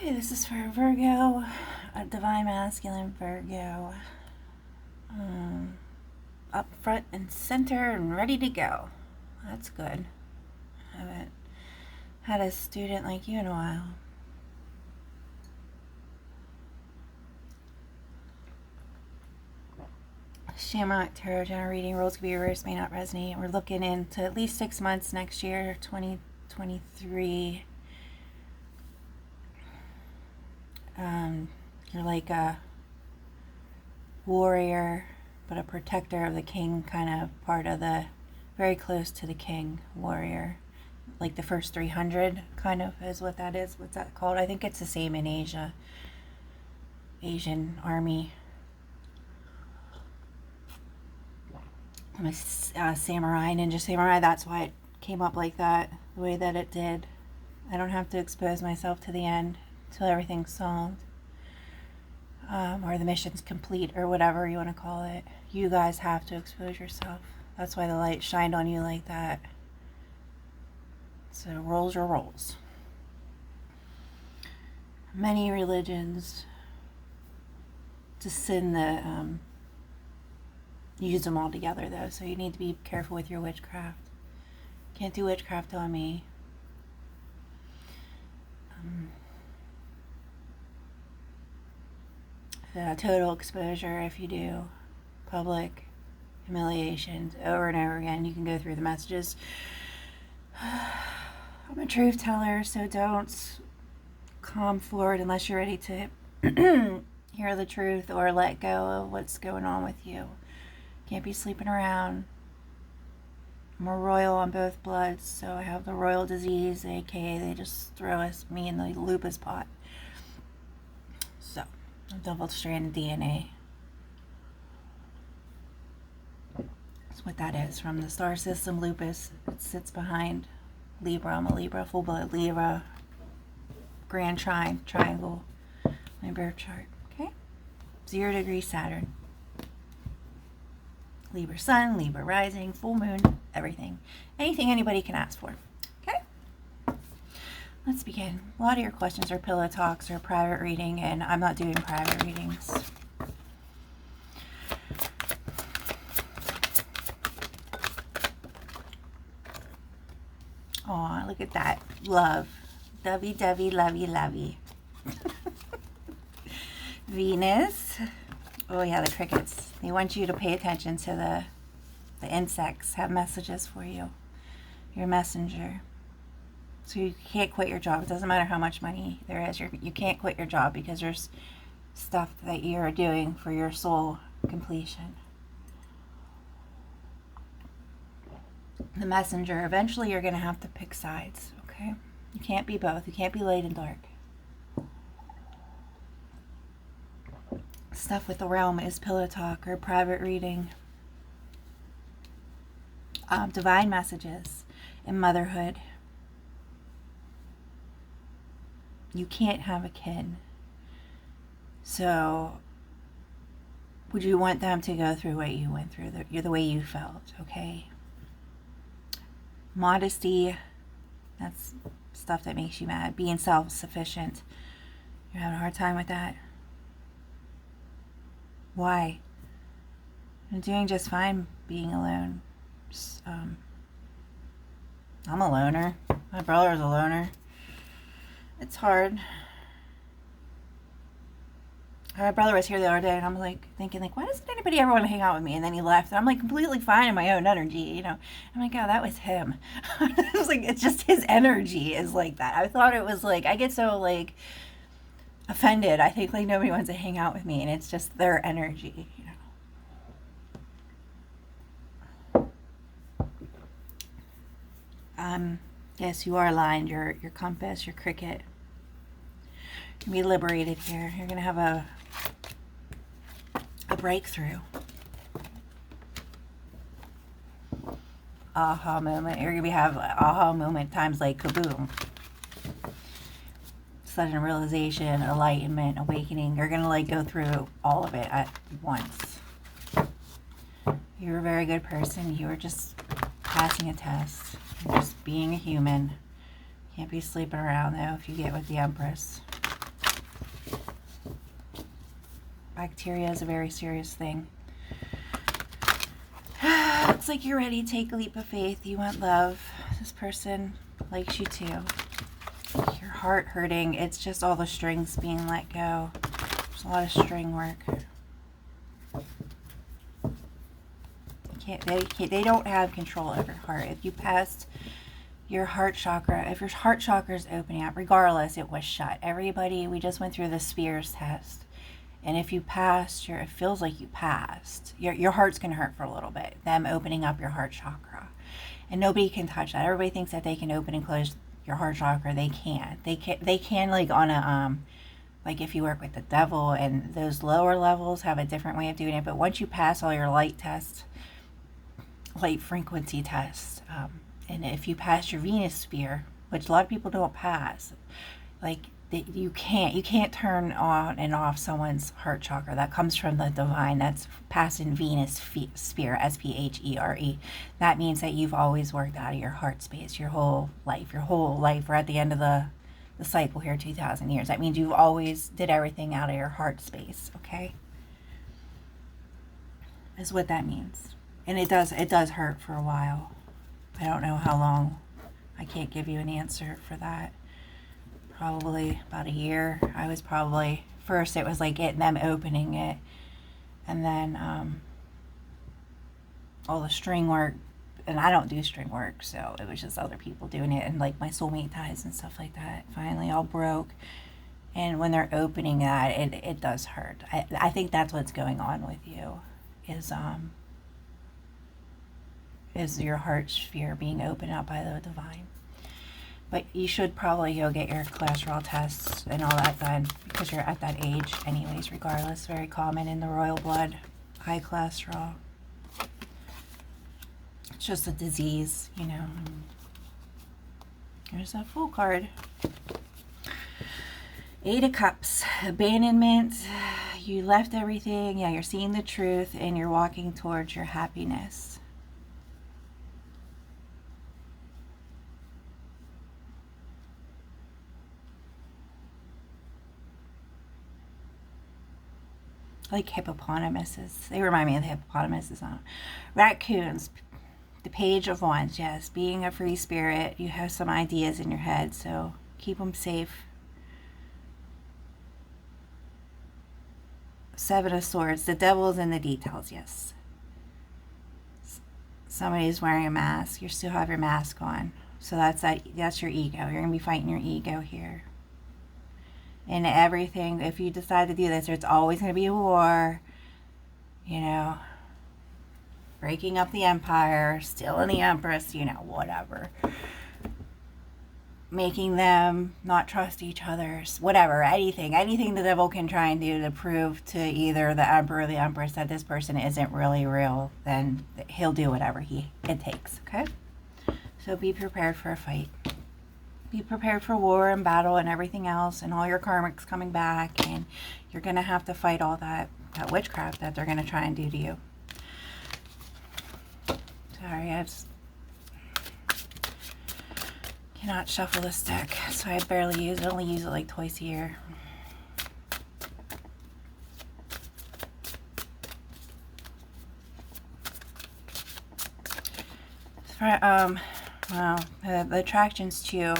Okay, this is for Virgo, a divine masculine Virgo. Up front and center and ready to go. That's good. I haven't had a student like you in a while. Shamrock Tarot General reading rules could be reversed, may not resonate. We're looking into at least 6 months next year, 2023. You're like a warrior, but a protector of the king, kind of part of the, very close to the king, warrior. Like the first 300 kind of is what that is. What's that called? I think it's the same in Asia. Asian army. I'm a samurai, ninja samurai. That's why it came up like that, the way that it did. I don't have to expose myself to the end until everything's solved. Or the mission's complete, or whatever you want to call it. You guys have to expose yourself. That's why the light shined on you like that. So rolls are rolls. Many religions just send the use them all together though, so you need to be careful with your witchcraft. Can't do witchcraft on me. Total exposure if you do. Public humiliations over and over again. You can go through the messages. I'm a truth teller, so don't come forward unless you're ready to hear the truth or let go of what's going on with you. Can't be sleeping around. I'm a royal on both bloods, so I have the royal disease, aka they just throw me in the lupus pot. So, double-stranded DNA. That's what that is. From the star system, lupus, it sits behind Libra. I'm a Libra, full-blood Libra, grand triangle, my birth chart. Okay? 0 degree Saturn. Libra sun, Libra rising, full moon, everything. Anything anybody can ask for. Okay? Let's begin. A lot of your questions are pillow talks or private reading, and I'm not doing private readings. Aw, look at that. Love. Dovey, dovey, lovey, lovey. Venus. Oh yeah, the crickets. They want you to pay attention to the insects. Have messages for you. Your messenger. So you can't quit your job. It doesn't matter how much money there is. You can't quit your job because there's stuff that you're doing for your soul completion. The messenger. Eventually you're going to have to pick sides. Okay? You can't be both. You can't be light and dark. Stuff with the realm is pillow talk or private reading. Divine messages and motherhood. You can't have a kid. So would you want them to go through what you went through, the way you felt, okay? Modesty, that's stuff that makes you mad. Being self-sufficient. You're having a hard time with that. Why? I'm doing just fine being alone. I'm a loner. My brother's a loner. It's hard. My brother was here the other day, and I'm like thinking, like, why doesn't anybody ever want to hang out with me? And then he left, and I'm like completely fine in my own energy, you know. I'm like, oh, that was him. I was like, it's just his energy is like that. I thought it was like, I get so like offended. I think like nobody wants to hang out with me, and it's just their energy, you know. Yes, you are aligned. Your compass, your cricket. You can be liberated here. You're gonna have a breakthrough. Aha moment. You're gonna have aha moment times like kaboom. Sudden realization, enlightenment, awakening. You're gonna like go through all of it at once. You're a very good person. You were just passing a test. You're just being a human. Can't be sleeping around though if you get with the Empress. Bacteria is a very serious thing. Looks like you're ready to take a leap of faith. You want love. This person likes you too. Your heart hurting. It's just all the strings being let go. There's a lot of string work. They don't have control over your heart. If you passed your heart chakra, if your heart chakra is opening up, regardless, it was shut. Everybody, we just went through the Spears test. And if you passed, it feels like you passed. Your heart's going to hurt for a little bit. Them opening up your heart chakra. And nobody can touch that. Everybody thinks that they can open and close your heart chakra. They can't. They can like on a, like if you work with the devil, and those lower levels have a different way of doing it. But once you pass all your light tests, light frequency tests, and if you pass your Venus sphere, which a lot of people don't pass, like you can't turn on and off someone's heart chakra. That comes from the divine. That's passing Venus sphere, S-P-H-E-R-E. That means that you've always worked out of your heart space your whole life. We're at the end of the cycle here, 2,000 years. That means you've always did everything out of your heart space, okay? Is what that means. And it does hurt for a while. I don't know how long. I can't give you an answer for that. Probably about a year. I was probably, first it was like getting them opening it, and then all the string work, and I don't do string work, so it was just other people doing it, and like my soulmate ties and stuff like that finally all broke. And when they're opening that, it does hurt. I think that's what's going on with you, is your heart sphere being opened up by the divine. But you should probably go get your cholesterol tests and all that done, because you're at that age anyways, regardless. Very common in the royal blood, high cholesterol. It's just a disease, you know. There's that Fool card. 8 of Cups, abandonment. You left everything. Yeah, you're seeing the truth, and you're walking towards your happiness. Like hippopotamuses. They remind me of the hippopotamuses. Raccoons. The Page of Wands. Yes, being a free spirit, you have some ideas in your head, so keep them safe. 7 of Swords. The devil's in the details, yes. Somebody's wearing a mask. You still have your mask on. So that's your ego. You're going to be fighting your ego here. And everything, if you decide to do this, it's always going to be a war, you know, breaking up the empire, stealing the empress, you know, whatever. Making them not trust each other, whatever, anything the devil can try and do to prove to either the emperor or the empress that this person isn't really real, then he'll do whatever it takes, okay? So be prepared for a fight. Be prepared for war and battle and everything else, and all your karmic's coming back, and you're going to have to fight all that witchcraft that they're going to try and do to you. Sorry, I just cannot shuffle this deck, so I barely use it. I only use it like twice a year. Well, the attraction's too.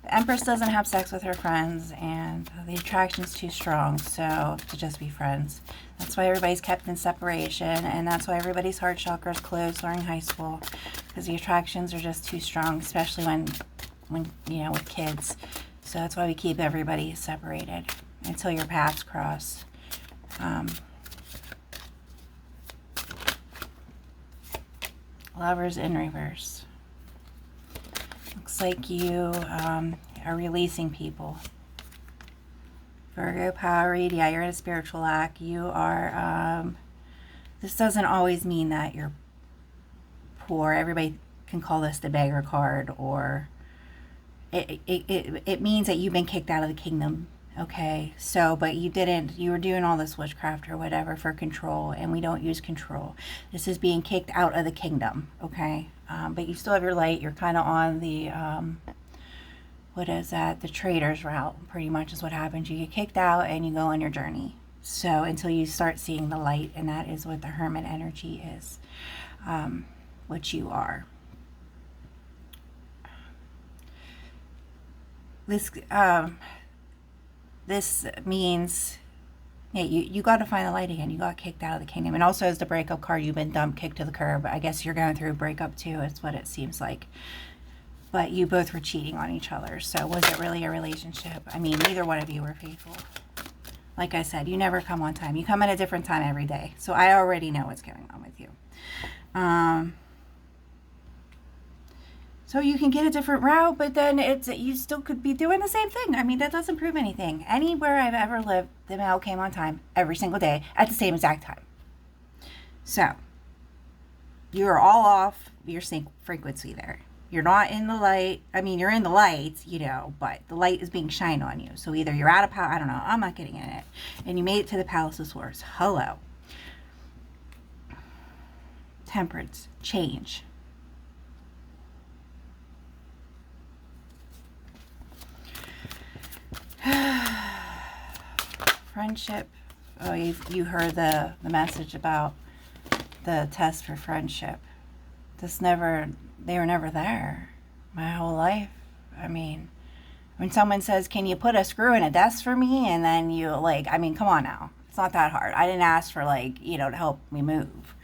The Empress doesn't have sex with her friends, and the attraction's too strong, so to just be friends. That's why everybody's kept in separation, and that's why everybody's heart chakra is closed during high school, because the attractions are just too strong, especially when you know, with kids. So that's why we keep everybody separated until your paths cross. Lovers in reverse. Looks like you are releasing people. Virgo power read. Yeah, you're in a spiritual lack. You are, this doesn't always mean that you're poor. Everybody can call this the beggar card, or it means that you've been kicked out of the kingdom. Okay, so, but you were doing all this witchcraft or whatever for control, and we don't use control. This is being kicked out of the kingdom, okay? But you still have your light. You're kind of on the, what is that? The trader's route, pretty much is what happens. You get kicked out and you go on your journey. So until you start seeing the light, and that is what the Hermit energy is, which you are. This means, yeah, you got to find the light again. You got kicked out of the kingdom. And also as the breakup card, you've been dumped, kicked to the curb. I guess you're going through a breakup too. It's what it seems like. But you both were cheating on each other. So was it really a relationship? I mean, neither one of you were faithful. Like I said, you never come on time. You come at a different time every day. So I already know what's going on with you. So you can get a different route, but then you still could be doing the same thing. I mean, that doesn't prove anything. Anywhere I've ever lived, the mail came on time every single day at the same exact time. So you're all off your sync frequency there. You're not in the light. I mean, you're in the light, you know, but the light is being shined on you. So either you're out of power, I don't know, I'm not getting in it. And you made it to the Palace of Swords. Hello. Temperance. Change. Friendship. Oh, you heard the message about the test for friendship. They were never there my whole life. I mean, when someone says, can you put a screw in a desk for me? And then you like, I mean, come on now. It's not that hard. I didn't ask for like, you know, to help me move.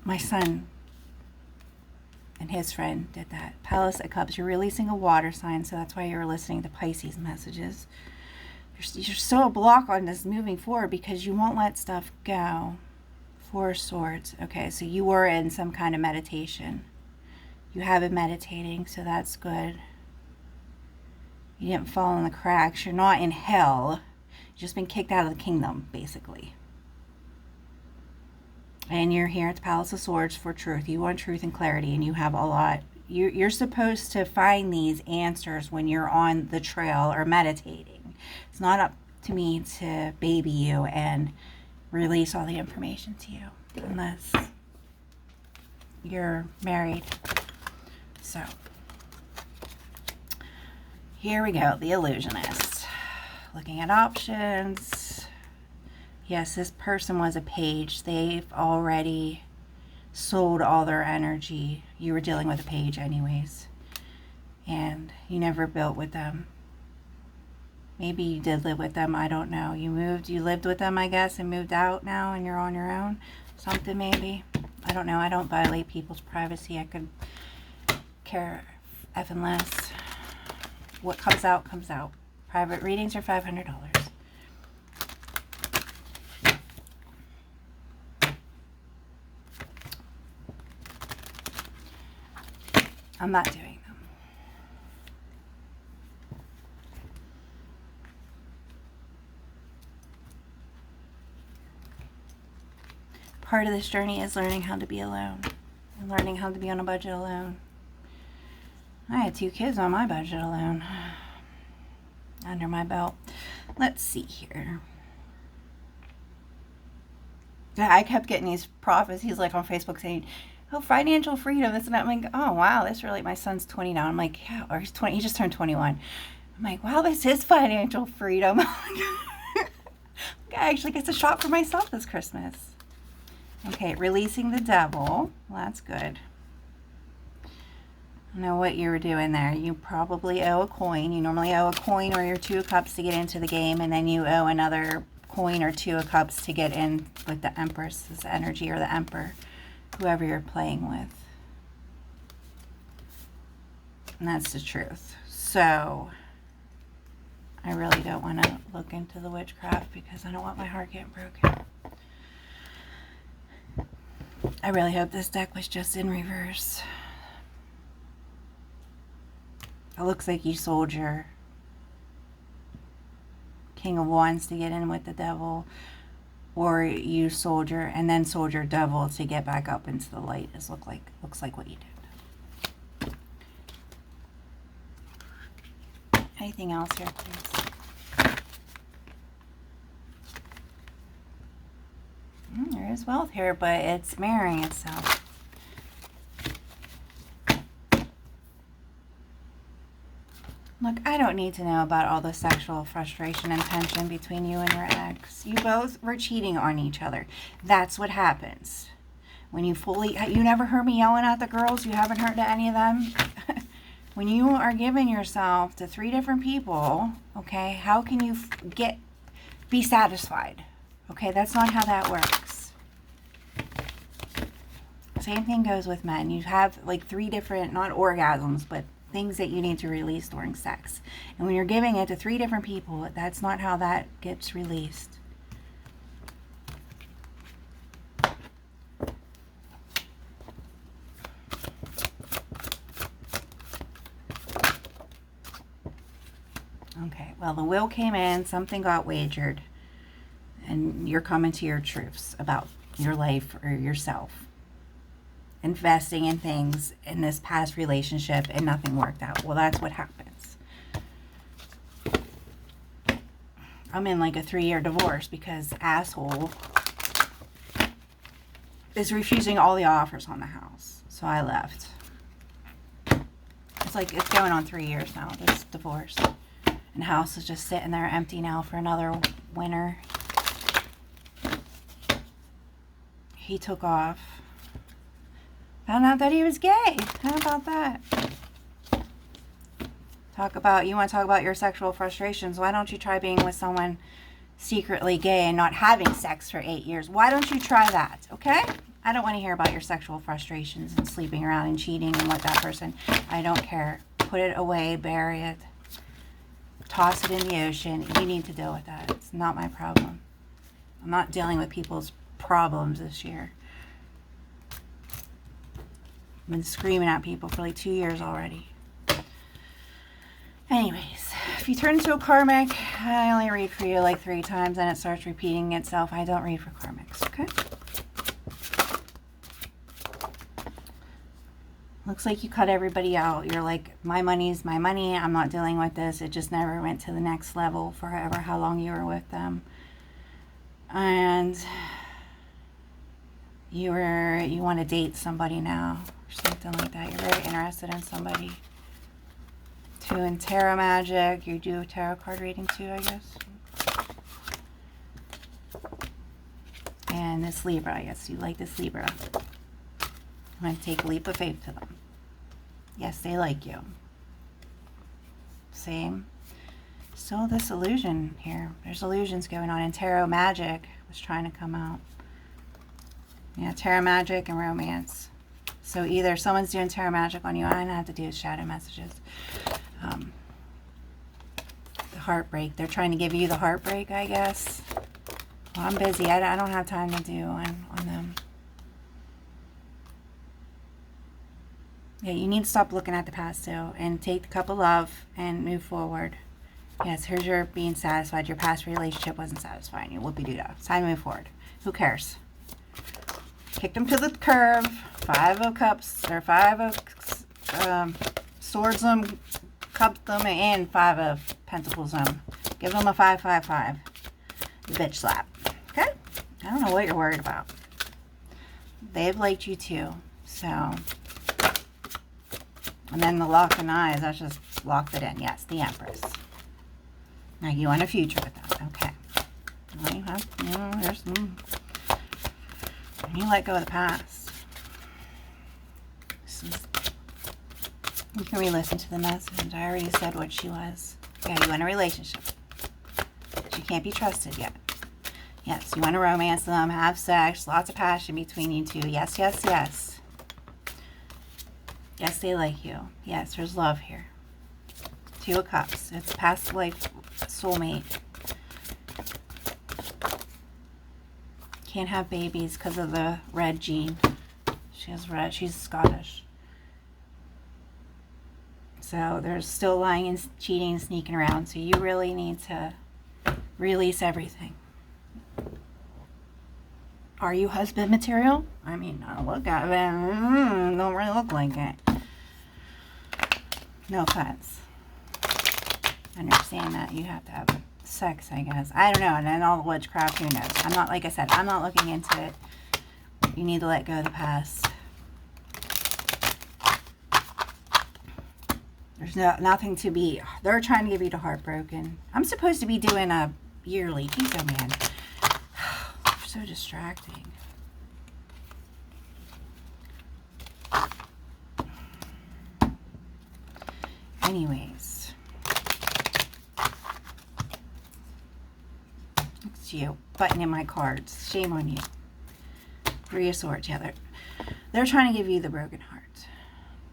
My son and his friend did that. Palace of Cups. You're releasing a water sign, so that's why you're listening to Pisces messages. You're so a block on this moving forward because you won't let stuff go. Four of Swords. Okay, so you were in some kind of meditation. You have been meditating, so that's good. You didn't fall in the cracks. You're not in hell. You've just been kicked out of the kingdom, basically. And you're here at the Palace of Swords for truth. You want truth and clarity, and you have a lot. You're supposed to find these answers when you're on the trail or meditating. It's not up to me to baby you and release all the information to you unless you're married. So, here we go. The Illusionist. Looking at options. Yes, this person was a page. They've already sold all their energy. You were dealing with a page anyways. And you never built with them. Maybe you did live with them. I don't know. You lived with them, I guess, and moved out now and you're on your own. Something maybe. I don't know. I don't violate people's privacy. I could care effing less. What comes out, comes out. Private readings are $500. I'm not doing them. Part of this journey is learning how to be alone and learning how to be on a budget alone. I had 2 kids on my budget alone under my belt. Let's see here. Yeah, I kept getting these prophecies like on Facebook saying, oh, financial freedom, this and that. I'm like, oh, wow, this really, my son's 20 now. I'm like, yeah, or he's 20, he just turned 21. I'm like, wow, this is financial freedom. I actually get a shot for myself this Christmas. Okay, releasing the devil. Well, that's good. I know what you were doing there. You probably owe a coin. You normally owe a coin or your 2 of Cups to get into the game, and then you owe another coin or 2 of Cups to get in with the Empress's energy or the Emperor, whoever you're playing with. And that's the truth. So I really don't want to look into the witchcraft because I don't want my heart getting broken. I really hope this deck was just in reverse. It looks like you sold your King of Wands to get in with the devil, or you sold your and then sold your devil to get back up into the light. Looks like what you did. Anything else here, please? There is wealth here, but it's marrying itself. Look, I don't need to know about all the sexual frustration and tension between you and your ex. You both were cheating on each other. That's what happens. When you never heard me yelling at the girls? You haven't heard to any of them? When you are giving yourself to 3 different people, okay, how can you be satisfied? Okay, that's not how that works. Same thing goes with men. You have like 3 different, not orgasms, but things that you need to release during sex. And when you're giving it to 3 different people, that's not how that gets released. Okay, well, the will came in, something got wagered, and you're coming to your truths about your life or yourself. Investing in things in this past relationship and nothing worked out. Well, that's what happens. I'm in like a 3-year divorce because asshole is refusing all the offers on the house. So I left. It's going on 3 years now, this divorce. And the house is just sitting there empty now for another winter. He took off. Found out that he was gay. How about that? You want to talk about your sexual frustrations? Why don't you try being with someone secretly gay and not having sex for 8 years? Why don't you try that, okay? I don't want to hear about your sexual frustrations and sleeping around and cheating and what that person... I don't care. Put it away, bury it. Toss it in the ocean. You need to deal with that. It's not my problem. I'm not dealing with people's problems this year. I've been screaming at people for like 2 years already. Anyways, if you turn into a karmic, I only read for you like 3 times and it starts repeating itself. I don't read for karmics, okay? Looks like you cut everybody out. You're like, my money's my money. I'm not dealing with this. It just never went to the next level for however how long you were with them. And you want to date somebody now. Something like that. You're very interested in somebody. 2 in tarot magic. You do tarot card reading too, I guess. And this Libra, I guess you like this Libra. I'm going to take a leap of faith to them. Yes, they like you. Same. Still this illusion here. There's illusions going on. And tarot magic was trying to come out. Yeah, tarot magic and romance. So either someone's doing tarot magic on you, all I have to do is shadow messages. The heartbreak. They're trying to give you the heartbreak, I guess. Well, I'm busy. I don't have time to do on them. Yeah, you need to stop looking at the past, too, and take the cup of love and move forward. Yes, here's your being satisfied. Your past relationship wasn't satisfying you. Whoopie-doo-dah. It's time to move forward. Who cares? Kicked them to the curb. 5 of cups, or 5 of swords them, cupped them, and 5 of pentacles them. Give them a 5-5-5. Bitch slap. Okay? I don't know what you're worried about. They've liked you too. So, and then the lock in eyes, that's just locked it in. Yes, the Empress. Now you want a future with them. Okay. Well, you have, there's some. You let go of the past. You can re-listen to the message. I already said what she was. Yeah, you want a relationship. She can't be trusted yet. Yes, you want to romance them, have sex, lots of passion between you two. Yes, yes, yes. Yes, they like you. Yes, there's love here. 2 of Cups. It's past life soulmate. Can't have babies because of the red gene. She has red. She's Scottish. So there's still lying and cheating and sneaking around. So you really need to release everything. Are you husband material? I mean, I look at it. Don't really look like it. No offense. Understand that you have to have sex, I guess. I don't know. And then all the witchcraft, who knows? I'm not, like I said, I'm not looking into it. You need to let go of the past. There's nothing to be, they're trying to give you the heartbroken. I'm supposed to be doing a yearly. Geez, oh man. So distracting. Anyways. It's you. Buttoning my cards. Shame on you. Three of Swords. Yeah, they're trying to give you the broken heart.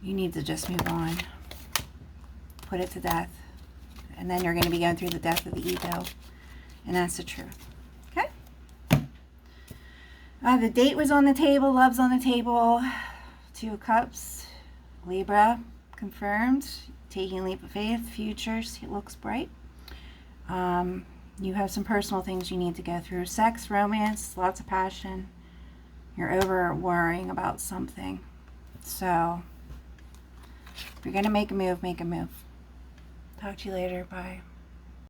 You need to just move on. Put it to death. And then you're going to be going through the death of the ego. And that's the truth. Okay? The date was on the table. Love's on the table. 2 of Cups. Libra. Confirmed. Taking a leap of faith. Future looks bright. You have some personal things you need to go through. Sex, romance, lots of passion. You're over worrying about something. So, if you're going to make a move, make a move. Talk to you later. Bye.